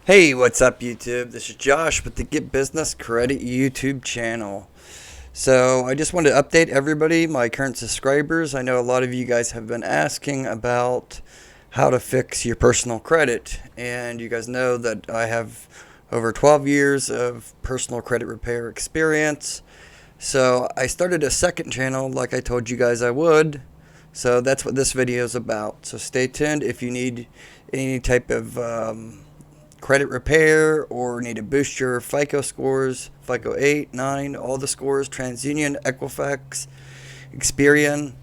Hey, what's up YouTube? This is Josh with the Get Business Credit YouTube channel. So I just wanted to update everybody, my current subscribers. I know a lot of you guys have been asking about how to fix your personal credit. And you guys know that I have over 12 years of personal credit repair experience. So I started a second channel like I told you guys I would. So that's what this video is about. So stay tuned if you need any type of credit repair or need to boost your FICO scores, FICO 8, 9, all the scores, Transunion, Equifax, Experian.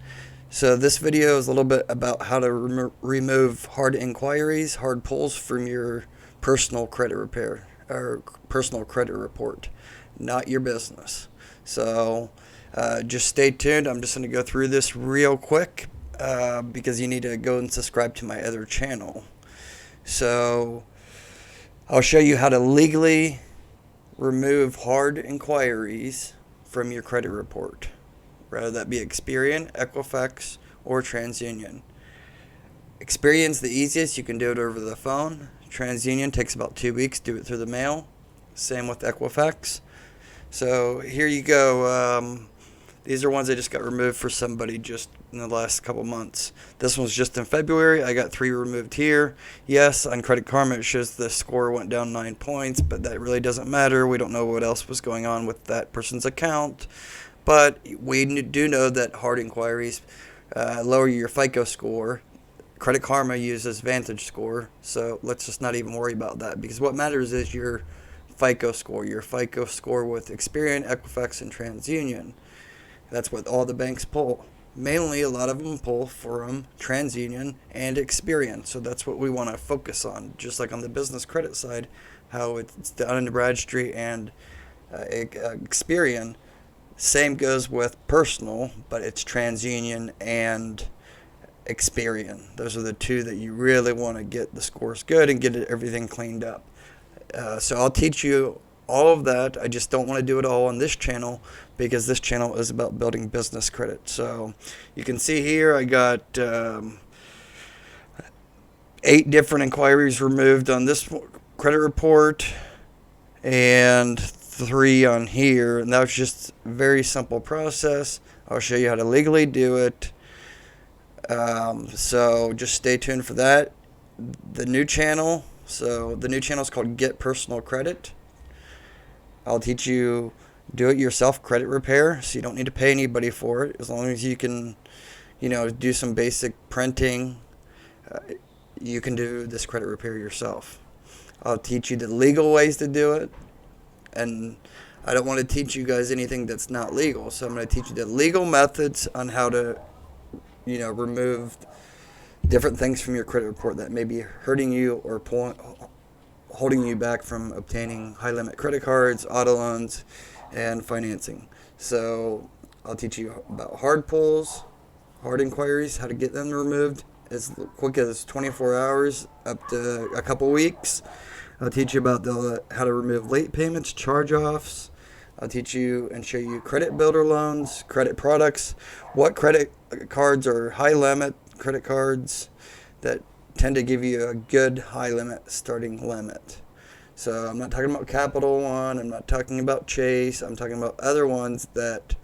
So this video is a little bit about how to remove hard inquiries, hard pulls from your personal credit repair or personal credit report, not your business. So just stay tuned. I'm just going to go through this real quick because you need to go and subscribe to my other channel. So I'll show you how to legally remove hard inquiries from your credit report, whether that be Experian, Equifax, or Transunion. Experian's the easiest. You can do it over the phone. Transunion takes about 2 weeks. Do it through the mail. Same with Equifax. So here you go. These are ones I just got removed for somebody just in the last couple months. This one's just in February. I got 3 removed here. Yes, on Credit Karma it shows the score went down 9 points, but that really doesn't matter. We don't know what else was going on with that person's account. But we do know that hard inquiries lower your FICO score. Credit Karma uses Vantage score, so let's just not even worry about that, because what matters is your FICO score with Experian, Equifax, and TransUnion. That's what all the banks pull. Mainly, a lot of them pull from TransUnion and Experian. So that's what we want to focus on. Just like on the business credit side, how it's Dun and Bradstreet and Experian. Same goes with personal, but it's TransUnion and Experian. Those are the two that you really want to get the scores good and get everything cleaned up. So I'll teach you all of that. I just don't want to do it all on this channel because this channel is about building business credit. So you can see here I got 8 different inquiries removed on this credit report and 3 on here, and that was just a very simple process. I'll show you how to legally do it. So just stay tuned for that. The new channel is called Get Personal Credit. I'll teach you do-it-yourself credit repair, so you don't need to pay anybody for it. As long as you can, do some basic printing, you can do this credit repair yourself. I'll teach you the legal ways to do it, and I don't want to teach you guys anything that's not legal, so I'm going to teach you the legal methods on how to, remove different things from your credit report that may be hurting you or holding you back from obtaining high-limit credit cards, auto loans, and financing. So I'll teach you about hard pulls, hard inquiries, how to get them removed as quick as 24 hours up to a couple weeks. I'll teach you about how to remove late payments, charge-offs. I'll teach you and show you credit builder loans, credit products, what credit cards are high-limit credit cards that tend to give you a good high limit starting limit. So I'm not talking about Capital One, I'm not talking about Chase, I'm talking about other ones that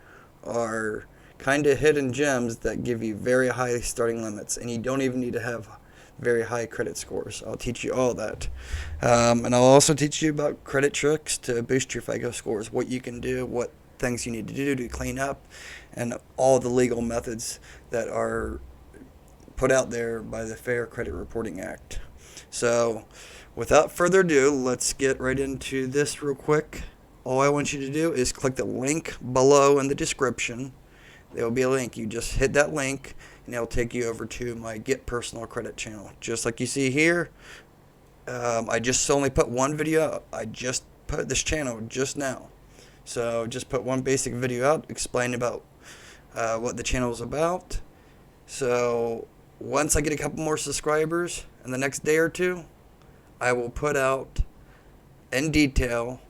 are kind of hidden gems that give you very high starting limits, and you don't even need to have very high credit scores. I'll teach you all that. And I'll also teach you about credit tricks to boost your FICO scores, what you can do, what things you need to do to clean up, and all the legal methods that are put out there by the Fair Credit Reporting Act. So without further ado, let's get right into this real quick. All I want you to do is click the link below in the description. There will be a link. You just hit that link and it'll take you over to my Get Personal Credit channel. Just like you see here, I just only put one video out. I just put this channel just now. So just put one basic video out explaining about what the channel is about. So once I get a couple more subscribers in the next day or two, I will put out in detail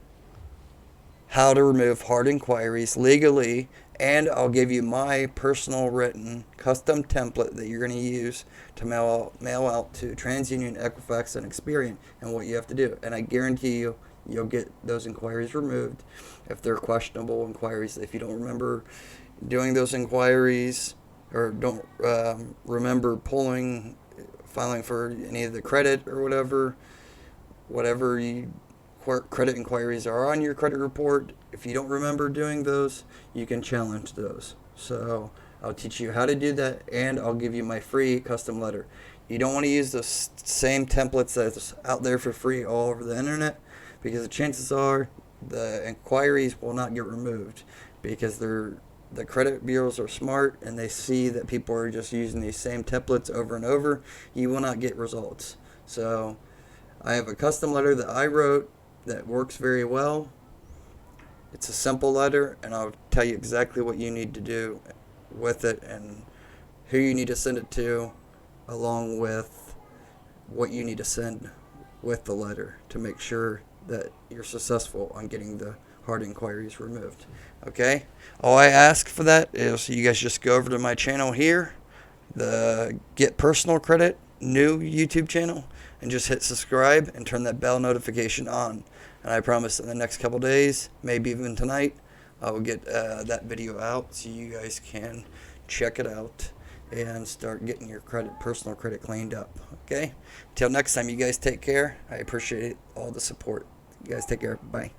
how to remove hard inquiries legally And I'll give you my personal written custom template that you're going to use to mail out to TransUnion, Equifax, and Experian, and what you have to do. And I guarantee you, you'll get those inquiries removed if they're questionable inquiries. If you don't remember doing those inquiries, or don't remember filing for any of the credit or whatever credit inquiries are on your credit report, if you don't remember doing those, you can challenge those. So I'll teach you how to do that, and I'll give you my free custom letter. You don't want to use the same templates that's out there for free all over the internet, because the chances are the inquiries will not get removed, because the credit bureaus are smart and they see that people are just using these same templates over and over. You will not get results. So I have a custom letter that I wrote that works very well. It's a simple letter, and I'll tell you exactly what you need to do with it and who you need to send it to, along with what you need to send with the letter to make sure that you're successful on getting the hard inquiries removed. Okay? All I ask for that is you guys just go over to my channel here, the Get Personal Credit new YouTube channel, and just hit subscribe and turn that bell notification on. And I promise in the next couple days, maybe even tonight, I will get that video out so you guys can check it out and start getting your personal credit cleaned up. Okay? Until next time, you guys take care. I appreciate all the support. You guys take care. Bye.